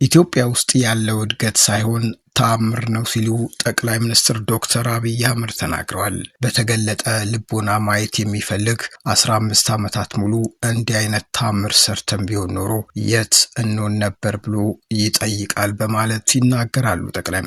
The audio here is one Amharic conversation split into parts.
ኢትዮጵያ ውስጥ ያለው እድገት ሳይሆን ተአምር ነው ሲሉ ጠቅላይ ሚኒስትር ዶክተር አብይ አህመድ ተናግረዋል። በተገለጠ ልቦና ማየት የሚፈልግ 15 ዓመታት ሙሉ እንዲህ አይነት ተአምር ሰርተን ቢሆን ኖሮ የት እንሆን ነበር ብሎ ይጠይቃል በማለት ይናገራሉ። ጠቅላይ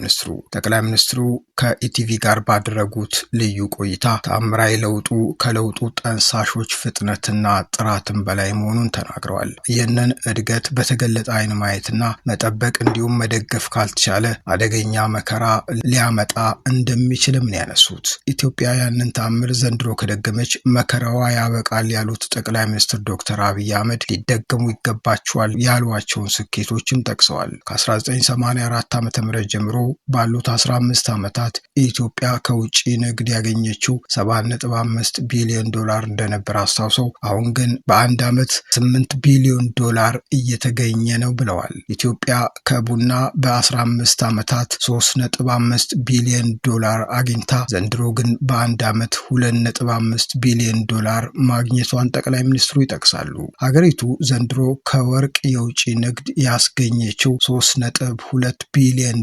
ሚኒስትሩ ከኢቲቪ ጋር ባደረጉት ልዩ ቆይታ ተአምራዊ ለውጡ ከለውጡ ጠንሳሾች ፍጥነትና ጥራትን በላይ መሆኑን ተናግረዋል። ይህንን እድገት በተገለጠ አይን ማየትና መጠበቅ እንዲሁም መደገፍ ካልተቻለ አደገኛ መከራ ሊያመጣ እንደሚችልም ነው ያነሱት። ኢትዮጵያ ያንን ተአምር ዘንድሮ ከደገመች መከራዋ ያበቃል ያሉት ጠቅላይ ሚኒስትር ዶክተር አብይ አህመድ ሊደገሙ ይገባቸዋል ያሏቸውን ስኬቶችም ጠቅሰዋል። ከ1984 ዓ.ም ጀምሮ ባሉት 15 ዓመታት ኢትዮጵያ ከውጭ ንግድ ያገኘችው $7.5 ቢሊዮን እንደነበር አስታውሰው አሁን ግን በአንድ ዓመት $8 ቢሊዮን እየተገኘ ነው ብለዋል። ኢትዮጵያ ከቡና በ15 ዓመታት $3.5 ቢሊዮን አግኝታ ዘንድሮ ግን በአንድ ዓመት $2.5 ቢሊዮን ማግኘቷን ጠቅላይ ሚኒስትሩ ይጠቅሳሉ። ሀገሪቱ ዘንድሮ ከወርቅ የውጭ ንግድ ያስገኘችው $3.2 ቢሊዮን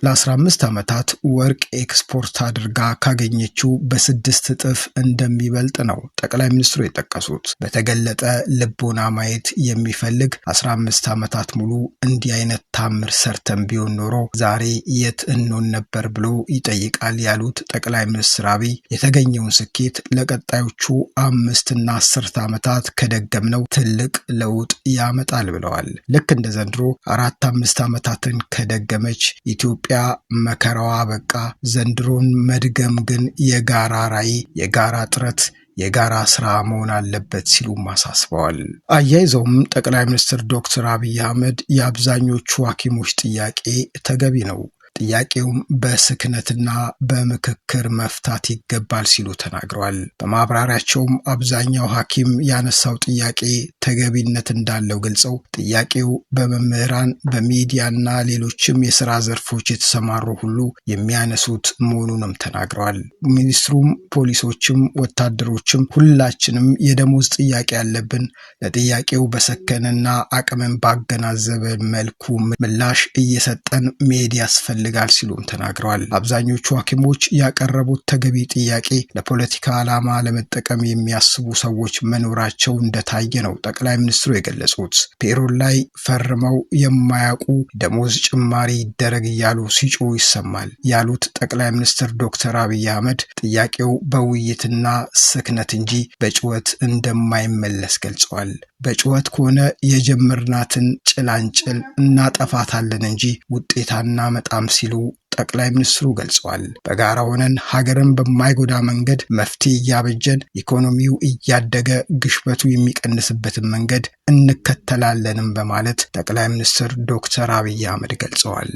ለ15 ዓመታት ወርቅ ኤክስፖርት አድርጋ ካገኘችው በ6 እጥፍ እንደሚበልጥ ነው ጠቅላይ ሚኒስትሩ የጠቀሱት። በተገለጠ ልቦና ማየት የሚፈልግ 15 ዓመታት ሙሉ እንዲህ አይነት ታምር ሰርተን ቢሆን ኖሮ ዛሬ የት እንሆን ነበር ብሎ ይጠይቃል ያሉት ጠቅላይ ሚኒስትር አብይ የተገኘውን ስኬት ለቀጣዮቹ 5 እና 10 ዓመታት ከደገምነው ትልቅ ለውጥ ያመጣል ብለዋል። ልክ እንደ ዘንድሮ 4-5 ዓመታትን ከደገመች ኢትዮጵያ መከራዋ በቃ። ዘንድሮን መድገም ግን የጋራ ራዕይ፣ የጋራ ጥረት፣ የጋራ ስራ መሆን አለበት ሲሉም አሳስበዋል። አያይዘውም ጠቅላይ ሚኒስትር ዶክተር አብይ አህመድ የአብዛኞቹ ሐኪሞች ጥያቄ ተገቢ ነው፣ ጥያቄውም በስክነትና በምክክር መፍታት ይገባል ሲሉ ተናግረዋል። በማብራሪያቸውም አብዛኛው ሐኪም ያነሳው ጥያቄ ተገቢነት እንዳለው ገልጸው ጥያቄው በመምህራን በሚዲያና ሌሎችም የሥራ ዘርፎች የተሰማሩ ሁሉ የሚያነሱት መሆኑንም ተናግረዋል። ሚኒስትሩም ፖሊሶችም ወታደሮችም ሁላችንም የደሞዝ ጥያቄ ያለብን፣ ለጥያቄው በሰከነና አቅምን ባገናዘበ መልኩ ምላሽ እየሰጠን መሄድ ያስፈልጋል ሲሉም ተናግረዋል። አብዛኞቹ ሐኪሞች ያቀረቡት ተገቢ ጥያቄ ለፖለቲካ ዓላማ ለመጠቀም የሚያስቡ ሰዎች መኖራቸው እንደታየ ነው ጠቅላይ ሚኒስትሩ የገለጹት። ፔሮል ላይ ፈርመው የማያውቁ ደሞዝ ጭማሪ ይደረግ እያሉ ሲጮሁ ይሰማል ያሉት ጠቅላይ ሚኒስትር ዶክተር አብይ አህመድ ጥያቄው በውይይትና ስክነት እንጂ በጩኸት እንደማይመለስ ገልጸዋል። በጩኸት ከሆነ የጀመርናትን ጭላንጭል እናጠፋታለን እንጂ ውጤት አናመጣም ሲሉ ጠቅላይ ሚኒስትሩ ገልጸዋል። በጋራ ሆነን ሀገርን በማይጎዳ መንገድ መፍትሄ እያበጀን ኢኮኖሚው እያደገ ግሽበቱ የሚቀንስበትን መንገድ እንከተላለንም በማለት ጠቅላይ ሚኒስትር ዶክተር አብይ አህመድ ገልጸዋል።